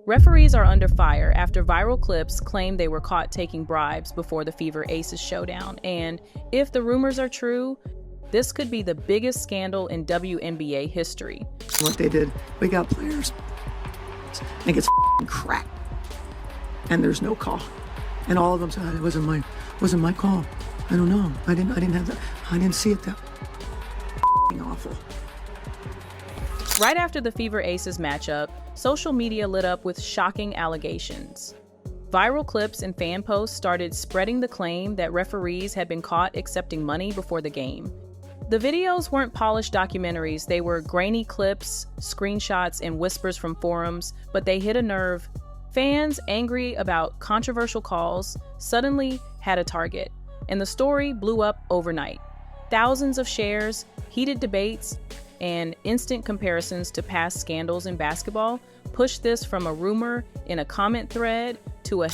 Referees are under fire after viral clips claim they were caught taking bribes before the Fever Aces showdown. And if the rumors are true, this could be the biggest scandal in WNBA history. What they did, we got players, and it gets cracked, and there's no call. And all of them said, it wasn't my call. I don't know. I didn't have that. I didn't see it that awful. Right after the Fever Aces matchup, social media lit up with shocking allegations. Viral clips and fan posts started spreading the claim that referees had been caught accepting money before the game. The videos weren't polished documentaries, they were grainy clips, screenshots, and whispers from forums, but they hit a nerve. Fans, angry about controversial calls, suddenly had a target, and the story blew up overnight. Thousands of shares, heated debates, and instant comparisons to past scandals in basketball pushed this from a rumor in a comment thread to a...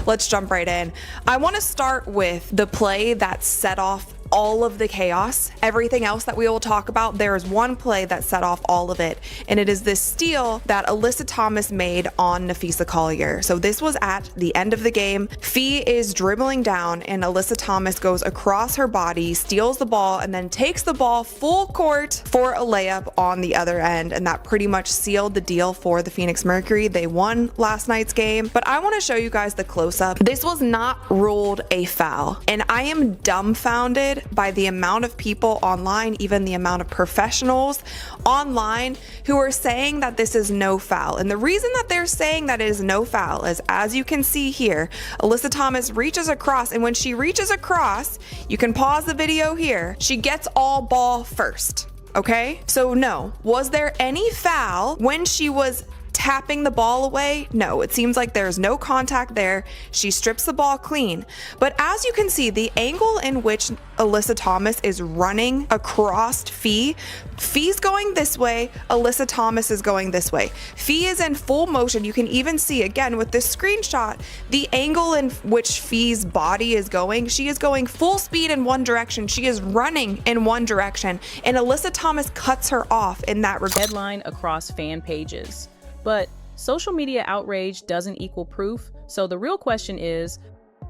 Let's jump right in. I want to start with the play that set off all of the chaos. Everything else that we will talk about, there is one play that set off all of it, and it is this steal that Alyssa Thomas made on Napheesa Collier. So this was at the end of the game. Fee is dribbling down, and Alyssa Thomas goes across her body, steals the ball, and then takes the ball full court for a layup on the other end, and that pretty much sealed the deal for the Phoenix Mercury. They won last night's game, but I want to show you guys the close-up. This was not ruled a foul, and I am dumbfounded by the amount of people online, even the amount of professionals online who are saying that this is no foul. And the reason that they're saying that it is no foul is, as you can see here, Alyssa Thomas reaches across, and when she reaches across, you can pause the video here, she gets all ball first. Okay, so no, was there any foul when she was tapping the ball away? No, it seems like there's no contact there. She strips the ball clean. But as you can see, the angle in which Alyssa Thomas is running across Fee, Fee's going this way, Alyssa Thomas is going this way. Fee is in full motion. You can even see, again, with this screenshot, the angle in which Fee's body is going. She is going full speed in one direction. She is running in one direction, and Alyssa Thomas cuts her off in that regard. Headline across fan pages. But social media outrage doesn't equal proof, so the real question is,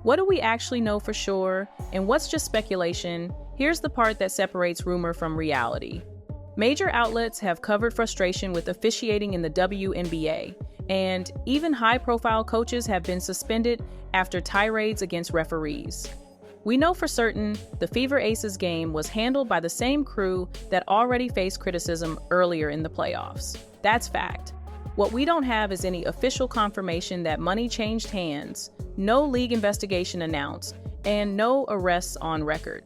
what do we actually know for sure, and what's just speculation? Here's the part that separates rumor from reality. Major outlets have covered frustration with officiating in the WNBA, and even high-profile coaches have been suspended after tirades against referees. We know for certain the Fever Aces game was handled by the same crew that already faced criticism earlier in the playoffs. That's fact. What we don't have is any official confirmation that money changed hands, no league investigation announced, and no arrests on record.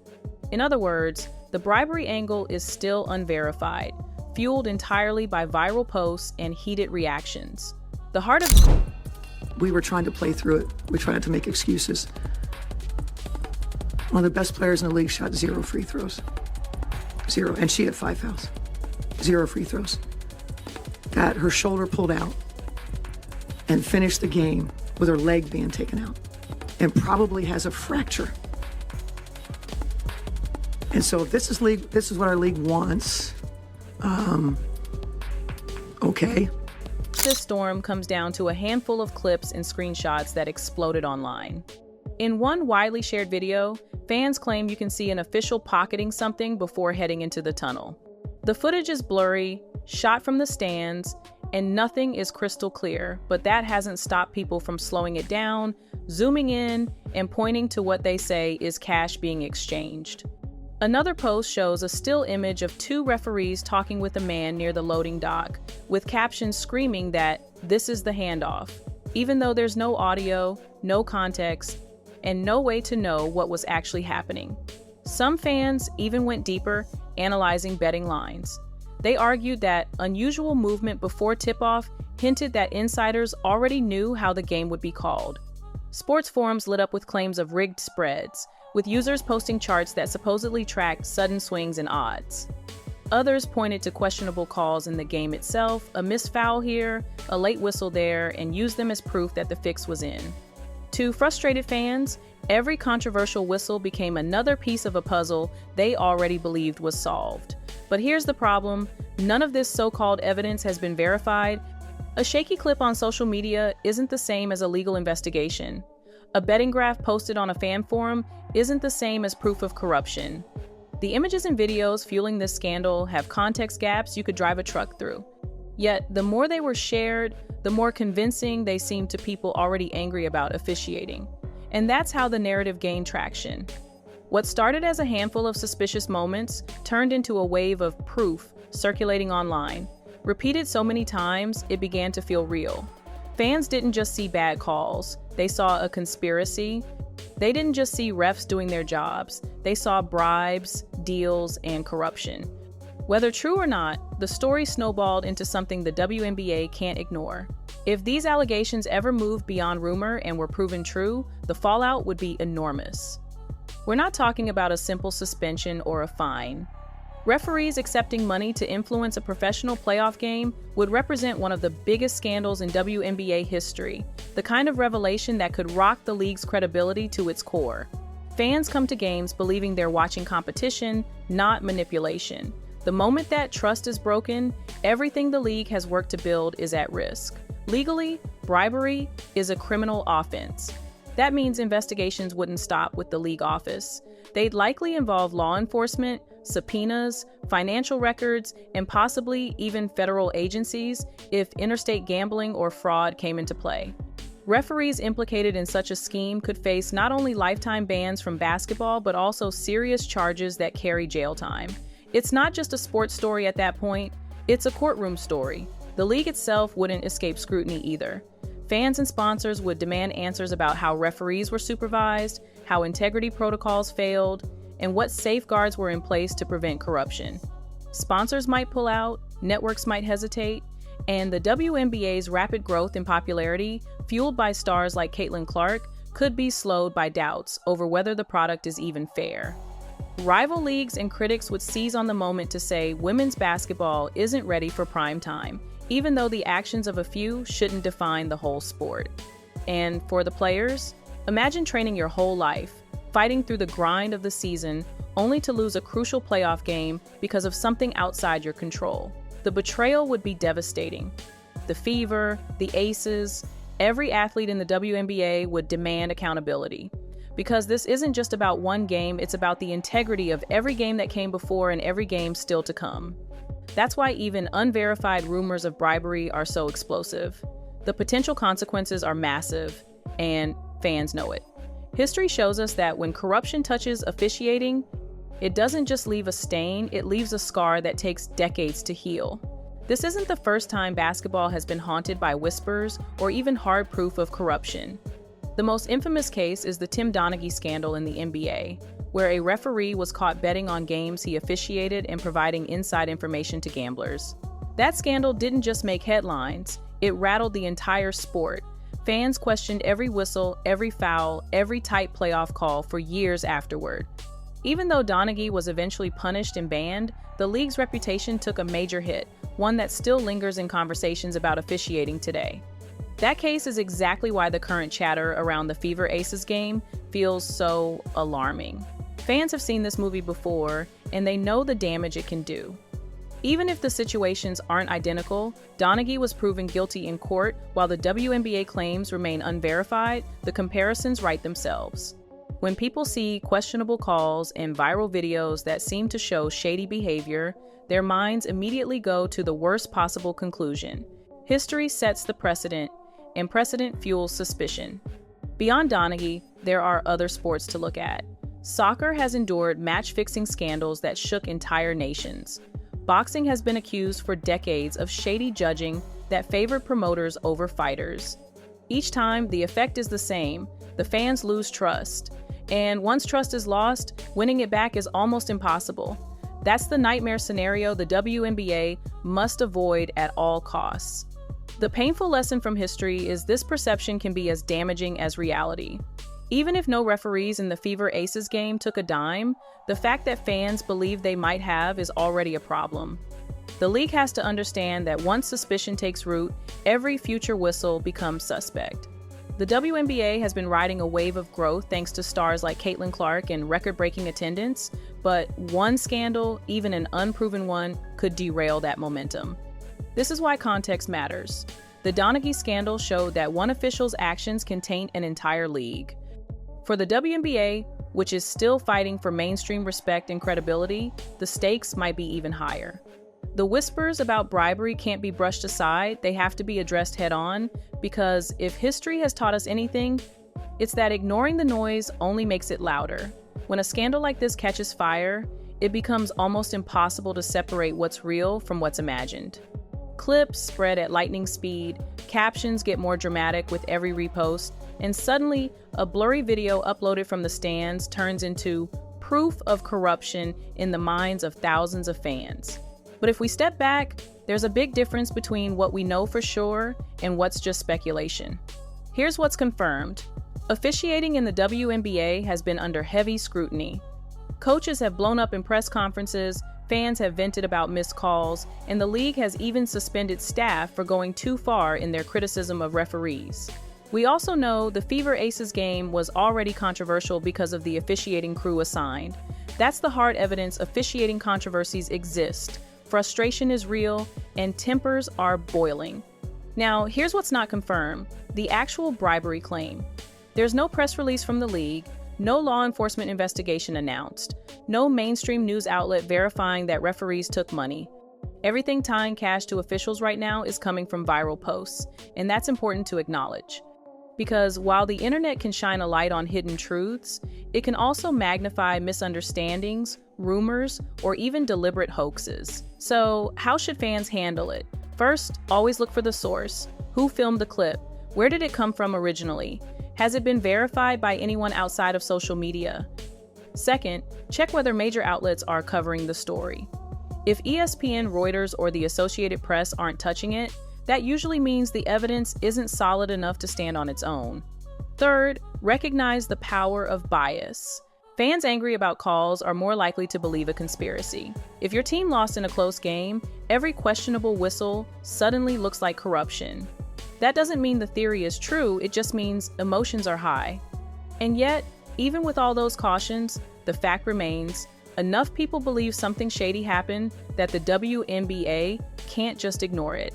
In other words, the bribery angle is still unverified, fueled entirely by viral posts and heated reactions. The heart of... We were trying to play through it. We tried to make excuses. One of the best players in the league shot 0 free throws. 0, and she had 5 fouls. 0 free throws. Got her shoulder pulled out and finished the game with her leg being taken out, and probably has a fracture. And so if this is what our league wants, okay. This storm comes down to a handful of clips and screenshots that exploded online. In one widely shared video, fans claim you can see an official pocketing something before heading into the tunnel. The footage is blurry, shot from the stands, and nothing is crystal clear, but that hasn't stopped people from slowing it down, zooming in, and pointing to what they say is cash being exchanged. Another post shows a still image of 2 referees talking with a man near the loading dock, with captions screaming that this is the handoff, even though there's no audio, no context, and no way to know what was actually happening. Some fans even went deeper, analyzing betting lines. They argued that unusual movement before tip-off hinted that insiders already knew how the game would be called. Sports forums lit up with claims of rigged spreads, with users posting charts that supposedly tracked sudden swings and odds. Others pointed to questionable calls in the game itself, a missed foul here, a late whistle there, and used them as proof that the fix was in. To frustrated fans, every controversial whistle became another piece of a puzzle they already believed was solved. But here's the problem: none of this so-called evidence has been verified, A shaky clip on social media isn't the same as a legal investigation. A betting graph posted on a fan forum isn't the same as proof of corruption. The images and videos fueling this scandal have context gaps you could drive a truck through. Yet, the more they were shared, the more convincing they seemed to people already angry about officiating. And that's how the narrative gained traction. What started as a handful of suspicious moments turned into a wave of proof circulating online. Repeated so many times, it began to feel real. Fans didn't just see bad calls, they saw a conspiracy. They didn't just see refs doing their jobs, they saw bribes, deals, and corruption. Whether true or not, the story snowballed into something the WNBA can't ignore. If these allegations ever moved beyond rumor and were proven true, the fallout would be enormous. We're not talking about a simple suspension or a fine. Referees accepting money to influence a professional playoff game would represent one of the biggest scandals in WNBA history, the kind of revelation that could rock the league's credibility to its core. Fans come to games believing they're watching competition, not manipulation. The moment that trust is broken, everything the league has worked to build is at risk. Legally, bribery is a criminal offense. That means investigations wouldn't stop with the league office. They'd likely involve law enforcement, subpoenas, financial records, and possibly even federal agencies if interstate gambling or fraud came into play. Referees implicated in such a scheme could face not only lifetime bans from basketball, but also serious charges that carry jail time. It's not just a sports story at that point, it's a courtroom story. The league itself wouldn't escape scrutiny either. Fans and sponsors would demand answers about how referees were supervised, how integrity protocols failed, and what safeguards were in place to prevent corruption. Sponsors might pull out, networks might hesitate, and the WNBA's rapid growth in popularity, fueled by stars like Caitlin Clark, could be slowed by doubts over whether the product is even fair. Rival leagues and critics would seize on the moment to say women's basketball isn't ready for prime time, even though the actions of a few shouldn't define the whole sport. And for the players, imagine training your whole life, fighting through the grind of the season, only to lose a crucial playoff game because of something outside your control. The betrayal would be devastating. The Fever, the Aces, every athlete in the WNBA would demand accountability. Because this isn't just about one game, it's about the integrity of every game that came before and every game still to come. That's why even unverified rumors of bribery are so explosive. The potential consequences are massive, and fans know it. History shows us that when corruption touches officiating, it doesn't just leave a stain, it leaves a scar that takes decades to heal. This isn't the first time basketball has been haunted by whispers or even hard proof of corruption. The most infamous case is the Tim Donaghy scandal in the NBA, where a referee was caught betting on games he officiated and providing inside information to gamblers. That scandal didn't just make headlines, it rattled the entire sport. Fans questioned every whistle, every foul, every tight playoff call for years afterward. Even though Donaghy was eventually punished and banned, the league's reputation took a major hit, one that still lingers in conversations about officiating today. That case is exactly why the current chatter around the Fever Aces game feels so alarming. Fans have seen this movie before, and they know the damage it can do. Even if the situations aren't identical, Donaghy was proven guilty in court, while the WNBA claims remain unverified, the comparisons write themselves. When people see questionable calls and viral videos that seem to show shady behavior, their minds immediately go to the worst possible conclusion. History sets the precedent, and precedent fuels suspicion. Beyond Donaghy, there are other sports to look at. Soccer has endured match-fixing scandals that shook entire nations. Boxing has been accused for decades of shady judging that favored promoters over fighters. Each time, the effect is the same. The fans lose trust. And once trust is lost, winning it back is almost impossible. That's the nightmare scenario the WNBA must avoid at all costs. The painful lesson from history is this perception can be as damaging as reality. Even if no referees in the Fever Aces game took a dime, the fact that fans believe they might have is already a problem. The league has to understand that once suspicion takes root, every future whistle becomes suspect. The WNBA has been riding a wave of growth thanks to stars like Caitlin Clark and record-breaking attendance, but one scandal, even an unproven one, could derail that momentum. This is why context matters. The Donaghy scandal showed that one official's actions can taint an entire league. For the WNBA, which is still fighting for mainstream respect and credibility, the stakes might be even higher. The whispers about bribery can't be brushed aside, they have to be addressed head-on, because if history has taught us anything, it's that ignoring the noise only makes it louder. When a scandal like this catches fire, it becomes almost impossible to separate what's real from what's imagined. Clips spread at lightning speed, captions get more dramatic with every repost, and suddenly, a blurry video uploaded from the stands turns into proof of corruption in the minds of thousands of fans. But if we step back, there's a big difference between what we know for sure and what's just speculation. Here's what's confirmed. Officiating in the WNBA has been under heavy scrutiny. Coaches have blown up in press conferences, fans have vented about missed calls, and the league has even suspended staff for going too far in their criticism of referees. We also know the Fever Aces game was already controversial because of the officiating crew assigned. That's the hard evidence officiating controversies exist. Frustration is real, and tempers are boiling. Now, here's what's not confirmed: the actual bribery claim. There's no press release from the league, no law enforcement investigation announced, no mainstream news outlet verifying that referees took money. Everything tying cash to officials right now is coming from viral posts, and that's important to acknowledge. Because while the internet can shine a light on hidden truths, it can also magnify misunderstandings, rumors, or even deliberate hoaxes. So, how should fans handle it? First, always look for the source. Who filmed the clip? Where did it come from originally? Has it been verified by anyone outside of social media? Second, check whether major outlets are covering the story. If ESPN, Reuters, or the Associated Press aren't touching it, that usually means the evidence isn't solid enough to stand on its own. Third, recognize the power of bias. Fans angry about calls are more likely to believe a conspiracy. If your team lost in a close game, every questionable whistle suddenly looks like corruption. That doesn't mean the theory is true, it just means emotions are high. And yet, even with all those cautions, the fact remains, enough people believe something shady happened that the WNBA can't just ignore it.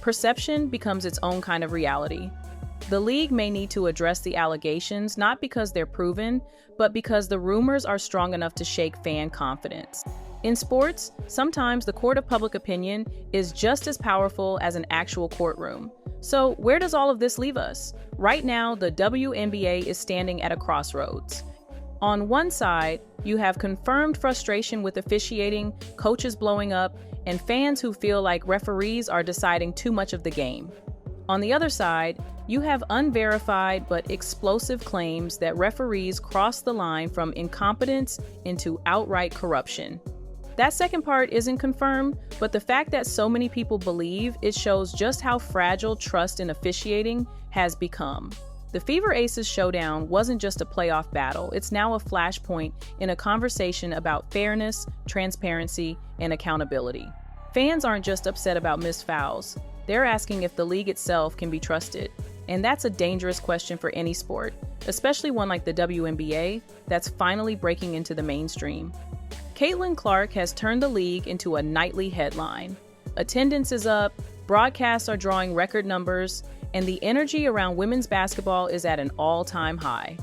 Perception becomes its own kind of reality. The league may need to address the allegations not because they're proven, but because the rumors are strong enough to shake fan confidence. In sports, sometimes the court of public opinion is just as powerful as an actual courtroom. So where does all of this leave us? Right now, the WNBA is standing at a crossroads. On one side, you have confirmed frustration with officiating, coaches blowing up, and fans who feel like referees are deciding too much of the game. On the other side, you have unverified but explosive claims that referees cross the line from incompetence into outright corruption. That second part isn't confirmed, but the fact that so many people believe it shows just how fragile trust in officiating has become. The Fever Aces Showdown wasn't just a playoff battle, it's now a flashpoint in a conversation about fairness, transparency, and accountability. Fans aren't just upset about missed fouls, they're asking if the league itself can be trusted. And that's a dangerous question for any sport, especially one like the WNBA that's finally breaking into the mainstream. Caitlin Clark has turned the league into a nightly headline. Attendance is up, broadcasts are drawing record numbers, and the energy around women's basketball is at an all-time high.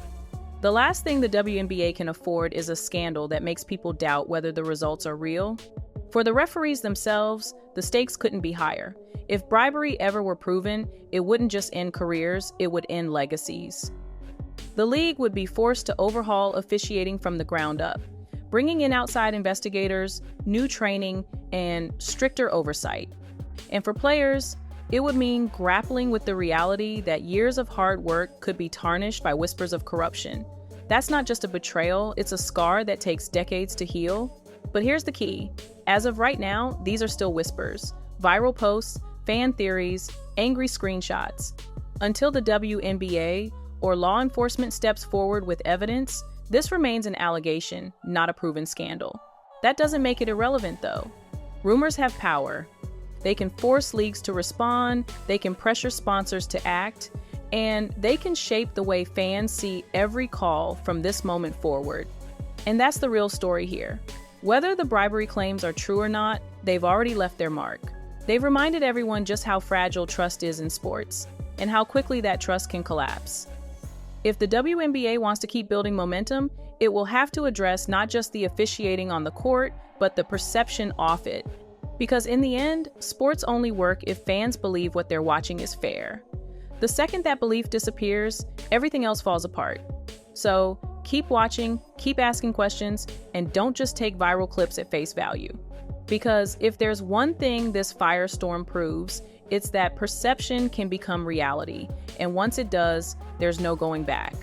The last thing the WNBA can afford is a scandal that makes people doubt whether the results are real. For the referees themselves, the stakes couldn't be higher. If bribery ever were proven, it wouldn't just end careers, it would end legacies. The league would be forced to overhaul officiating from the ground up, bringing in outside investigators, new training, and stricter oversight. And for players, it would mean grappling with the reality that years of hard work could be tarnished by whispers of corruption. That's not just a betrayal, it's a scar that takes decades to heal. But here's the key. As of right now, these are still whispers, viral posts, fan theories, angry screenshots. Until the WNBA or law enforcement steps forward with evidence, this remains an allegation, not a proven scandal. That doesn't make it irrelevant, though. Rumors have power. They can force leagues to respond, they can pressure sponsors to act, and they can shape the way fans see every call from this moment forward. And that's the real story here. Whether the bribery claims are true or not, they've already left their mark. They've reminded everyone just how fragile trust is in sports and how quickly that trust can collapse. If the WNBA wants to keep building momentum, it will have to address not just the officiating on the court, but the perception off it. Because in the end, sports only work if fans believe what they're watching is fair. The second that belief disappears, everything else falls apart. So keep watching, keep asking questions, and don't just take viral clips at face value. Because if there's one thing this firestorm proves, it's that perception can become reality. And once it does, there's no going back.